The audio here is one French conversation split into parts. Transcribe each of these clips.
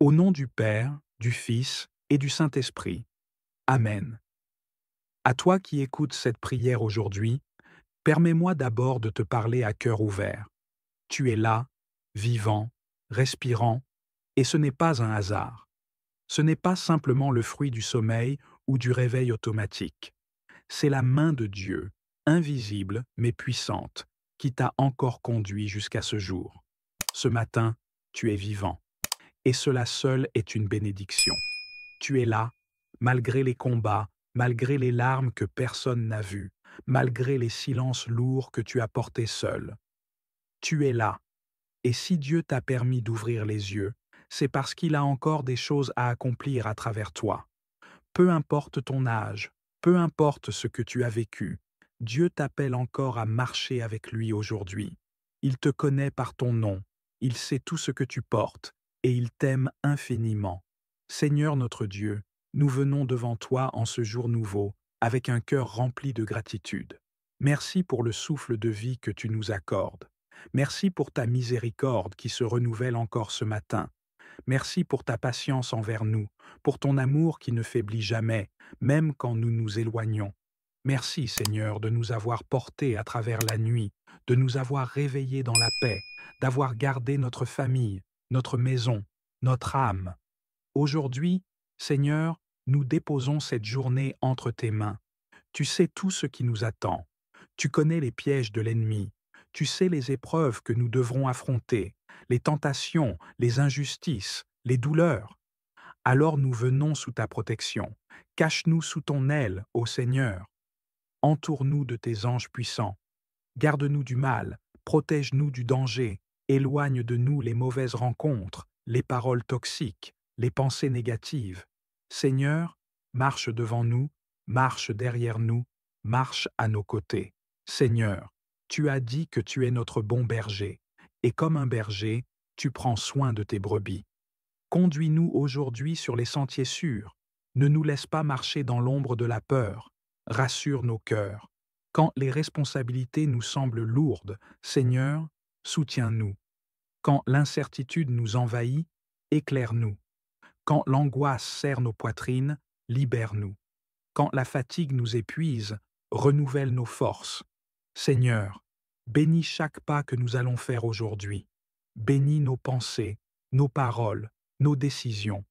Au nom du Père, du Fils et du Saint-Esprit. Amen. À toi qui écoutes cette prière aujourd'hui, permets-moi d'abord de te parler à cœur ouvert. Tu es là, vivant, respirant, et ce n'est pas un hasard. Ce n'est pas simplement le fruit du sommeil ou du réveil automatique. C'est la main de Dieu, invisible mais puissante, qui t'a encore conduit jusqu'à ce jour. Ce matin, tu es vivant. Et cela seul est une bénédiction. Tu es là, malgré les combats, malgré les larmes que personne n'a vues, malgré les silences lourds que tu as portés seul. Tu es là, et si Dieu t'a permis d'ouvrir les yeux, c'est parce qu'il a encore des choses à accomplir à travers toi. Peu importe ton âge, peu importe ce que tu as vécu, Dieu t'appelle encore à marcher avec lui aujourd'hui. Il te connaît par ton nom, il sait tout ce que tu portes, et il t'aime infiniment. Seigneur notre Dieu, nous venons devant toi en ce jour nouveau, avec un cœur rempli de gratitude. Merci pour le souffle de vie que tu nous accordes. Merci pour ta miséricorde qui se renouvelle encore ce matin. Merci pour ta patience envers nous, pour ton amour qui ne faiblit jamais, même quand nous nous éloignons. Merci Seigneur de nous avoir portés à travers la nuit, de nous avoir réveillés dans la paix, d'avoir gardé notre famille, notre maison, notre âme. Aujourd'hui, Seigneur, nous déposons cette journée entre tes mains. Tu sais tout ce qui nous attend. Tu connais les pièges de l'ennemi. Tu sais les épreuves que nous devrons affronter, les tentations, les injustices, les douleurs. Alors nous venons sous ta protection. Cache-nous sous ton aile, ô Seigneur. Entoure-nous de tes anges puissants. Garde-nous du mal, protège-nous du danger, éloigne de nous les mauvaises rencontres, les paroles toxiques, les pensées négatives. Seigneur, marche devant nous, marche derrière nous, marche à nos côtés. Seigneur, tu as dit que tu es notre bon berger, et comme un berger, tu prends soin de tes brebis. Conduis-nous aujourd'hui sur les sentiers sûrs, ne nous laisse pas marcher dans l'ombre de la peur, rassure nos cœurs. Quand les responsabilités nous semblent lourdes, Seigneur, soutiens-nous. Quand l'incertitude nous envahit, éclaire-nous. Quand l'angoisse serre nos poitrines, libère-nous. Quand la fatigue nous épuise, renouvelle nos forces. Seigneur, bénis chaque pas que nous allons faire aujourd'hui. Bénis nos pensées, nos paroles, nos décisions.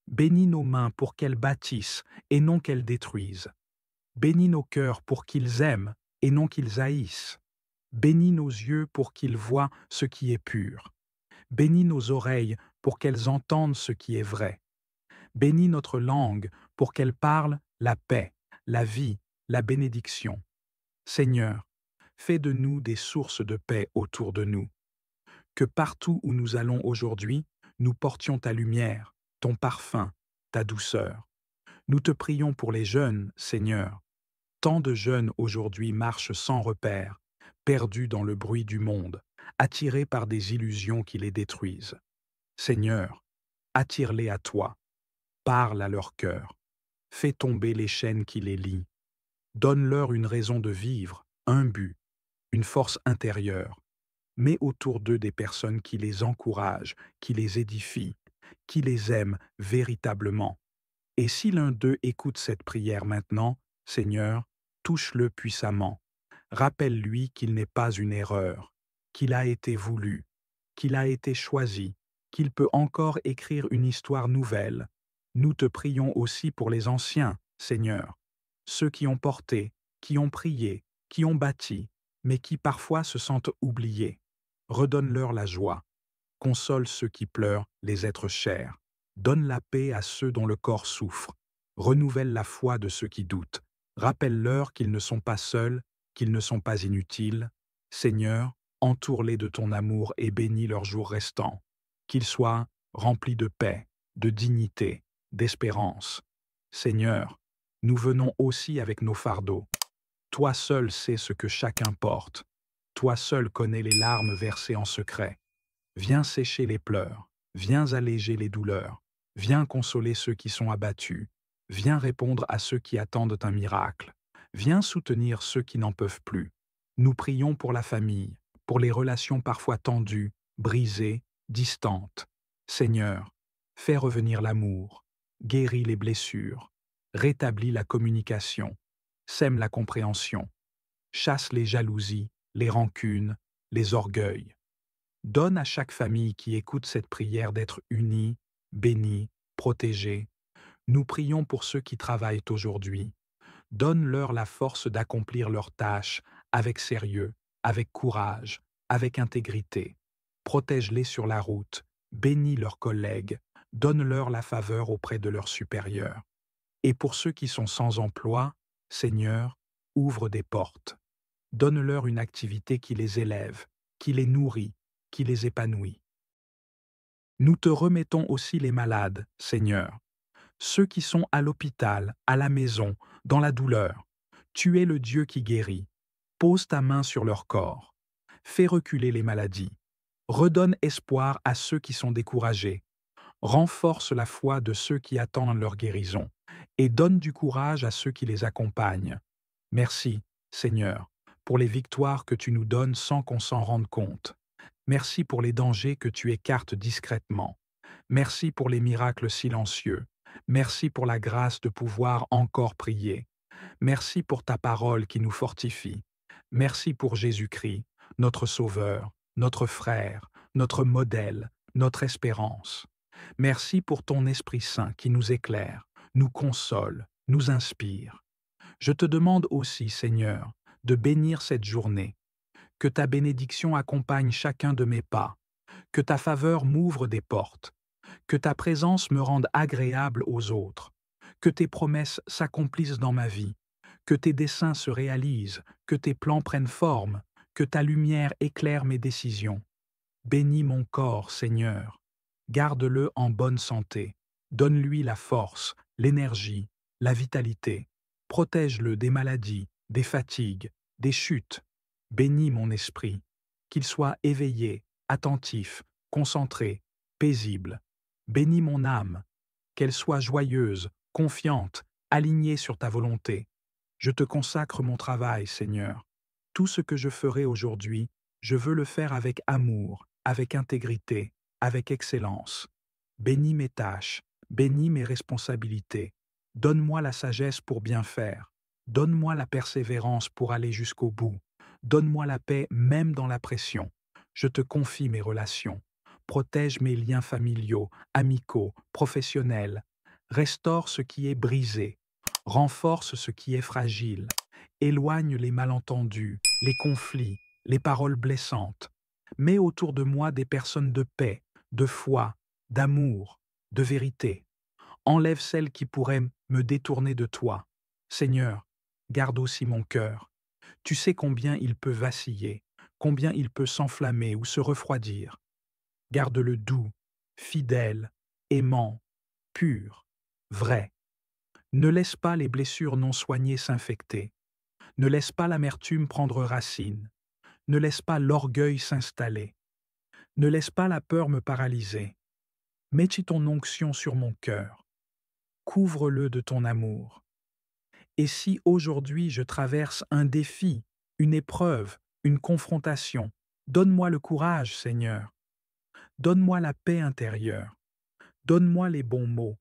Bénis nos mains pour qu'elles bâtissent et non qu'elles détruisent. Bénis nos cœurs pour qu'ils aiment et non qu'ils haïssent. Bénis nos yeux pour qu'ils voient ce qui est pur. Bénis nos oreilles pour qu'elles entendent ce qui est vrai. Bénis notre langue pour qu'elle parle la paix, la vie, la bénédiction. Seigneur, fais de nous des sources de paix autour de nous. Que partout où nous allons aujourd'hui, nous portions ta lumière, ton parfum, ta douceur. Nous te prions pour les jeunes, Seigneur. Tant de jeunes aujourd'hui marchent sans repère, perdus dans le bruit du monde, attirés par des illusions qui les détruisent. Seigneur, attire-les à toi, parle à leur cœur, fais tomber les chaînes qui les lient. Donne-leur une raison de vivre, un but, une force intérieure. Mets autour d'eux des personnes qui les encouragent, qui les édifient, qui les aiment véritablement. Et si l'un d'eux écoute cette prière maintenant, Seigneur, touche-le puissamment. Rappelle-lui qu'il n'est pas une erreur, qu'il a été voulu, qu'il a été choisi, qu'il peut encore écrire une histoire nouvelle. Nous te prions aussi pour les anciens, Seigneur, ceux qui ont porté, qui ont prié, qui ont bâti, mais qui parfois se sentent oubliés. Redonne-leur la joie. Console ceux qui pleurent, les êtres chers. Donne la paix à ceux dont le corps souffre. Renouvelle la foi de ceux qui doutent. Rappelle-leur qu'ils ne sont pas seuls, qu'ils ne sont pas inutiles. Seigneur, entoure-les de ton amour et bénis leurs jours restants. Qu'ils soient remplis de paix, de dignité, d'espérance. Seigneur, nous venons aussi avec nos fardeaux. Toi seul sais ce que chacun porte. Toi seul connais les larmes versées en secret. Viens sécher les pleurs, viens alléger les douleurs, viens consoler ceux qui sont abattus, viens répondre à ceux qui attendent un miracle, viens soutenir ceux qui n'en peuvent plus. Nous prions pour la famille, pour les relations parfois tendues, brisées, distantes. Seigneur, fais revenir l'amour, guéris les blessures, rétablis la communication, sème la compréhension, chasse les jalousies, les rancunes, les orgueils. Donne à chaque famille qui écoute cette prière d'être unie, bénie, protégée. Nous prions pour ceux qui travaillent aujourd'hui. Donne-leur la force d'accomplir leurs tâches avec sérieux, avec courage, avec intégrité. Protège-les sur la route, bénis leurs collègues, donne-leur la faveur auprès de leurs supérieurs. Et pour ceux qui sont sans emploi, Seigneur, ouvre des portes. Donne-leur une activité qui les élève, qui les nourrit, qui les épanouit. Nous te remettons aussi les malades, Seigneur, ceux qui sont à l'hôpital, à la maison, dans la douleur. Tu es le Dieu qui guérit. Pose ta main sur leur corps. Fais reculer les maladies. Redonne espoir à ceux qui sont découragés. Renforce la foi de ceux qui attendent leur guérison. Et donne du courage à ceux qui les accompagnent. Merci, Seigneur, pour les victoires que tu nous donnes sans qu'on s'en rende compte. Merci pour les dangers que tu écartes discrètement. Merci pour les miracles silencieux. Merci pour la grâce de pouvoir encore prier. Merci pour ta parole qui nous fortifie. Merci pour Jésus-Christ, notre Sauveur, notre frère, notre modèle, notre espérance. Merci pour ton Esprit Saint qui nous éclaire, nous console, nous inspire. Je te demande aussi, Seigneur, de bénir cette journée. Que ta bénédiction accompagne chacun de mes pas. Que ta faveur m'ouvre des portes. Que ta présence me rende agréable aux autres. Que tes promesses s'accomplissent dans ma vie. Que tes desseins se réalisent. Que tes plans prennent forme. Que ta lumière éclaire mes décisions. Bénis mon corps, Seigneur. Garde-le en bonne santé. Donne-lui la force, l'énergie, la vitalité. Protège-le des maladies, des fatigues, des chutes. Bénis mon esprit, qu'il soit éveillé, attentif, concentré, paisible. Bénis mon âme, qu'elle soit joyeuse, confiante, alignée sur ta volonté. Je te consacre mon travail, Seigneur. Tout ce que je ferai aujourd'hui, je veux le faire avec amour, avec intégrité, avec excellence. Bénis mes tâches, bénis mes responsabilités. Donne-moi la sagesse pour bien faire. Donne-moi la persévérance pour aller jusqu'au bout. Donne-moi la paix même dans la pression. Je te confie mes relations. Protège mes liens familiaux, amicaux, professionnels. Restaure ce qui est brisé. Renforce ce qui est fragile. Éloigne les malentendus, les conflits, les paroles blessantes. Mets autour de moi des personnes de paix, de foi, d'amour, de vérité. Enlève celles qui pourraient me détourner de toi. Seigneur, garde aussi mon cœur. Tu sais combien il peut vaciller, combien il peut s'enflammer ou se refroidir. Garde-le doux, fidèle, aimant, pur, vrai. Ne laisse pas les blessures non soignées s'infecter. Ne laisse pas l'amertume prendre racine. Ne laisse pas l'orgueil s'installer. Ne laisse pas la peur me paralyser. Mets ton onction sur mon cœur. Couvre-le de ton amour. Et si aujourd'hui je traverse un défi, une épreuve, une confrontation, donne-moi le courage, Seigneur. Donne-moi la paix intérieure. Donne-moi les bons mots.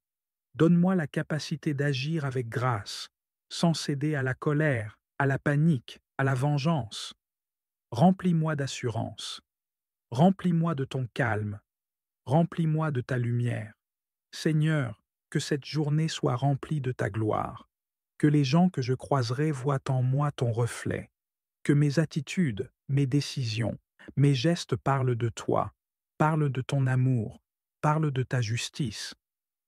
Donne-moi la capacité d'agir avec grâce, sans céder à la colère, à la panique, à la vengeance. Remplis-moi d'assurance. Remplis-moi de ton calme. Remplis-moi de ta lumière. Seigneur, que cette journée soit remplie de ta gloire. Que les gens que je croiserai voient en moi ton reflet. Que mes attitudes, mes décisions, mes gestes parlent de toi, parlent de ton amour, parlent de ta justice.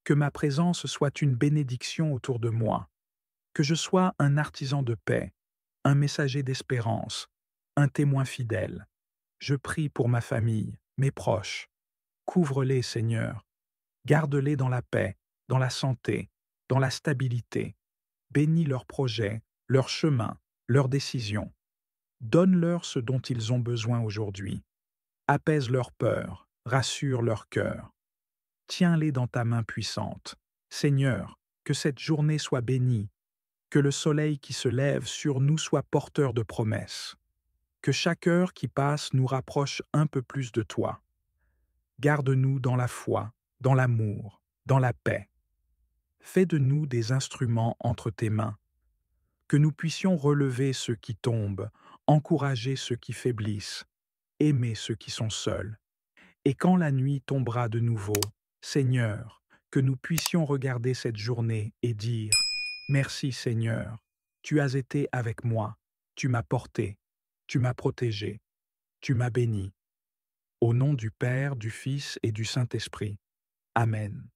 Que ma présence soit une bénédiction autour de moi. Que je sois un artisan de paix, un messager d'espérance, un témoin fidèle. Je prie pour ma famille, mes proches. Couvre-les, Seigneur. Garde-les dans la paix, dans la santé, dans la stabilité. Bénis leurs projets, leurs chemins, leurs décisions. Donne-leur ce dont ils ont besoin aujourd'hui. Apaise leur peur, rassure leur cœur. Tiens-les dans ta main puissante. Seigneur, que cette journée soit bénie, que le soleil qui se lève sur nous soit porteur de promesses. Que chaque heure qui passe nous rapproche un peu plus de toi. Garde-nous dans la foi, dans l'amour, dans la paix. Fais de nous des instruments entre tes mains, que nous puissions relever ceux qui tombent, encourager ceux qui faiblissent, aimer ceux qui sont seuls. Et quand la nuit tombera de nouveau, Seigneur, que nous puissions regarder cette journée et dire: Merci Seigneur, tu as été avec moi, tu m'as porté, tu m'as protégé, tu m'as béni. Au nom du Père, du Fils et du Saint-Esprit. Amen.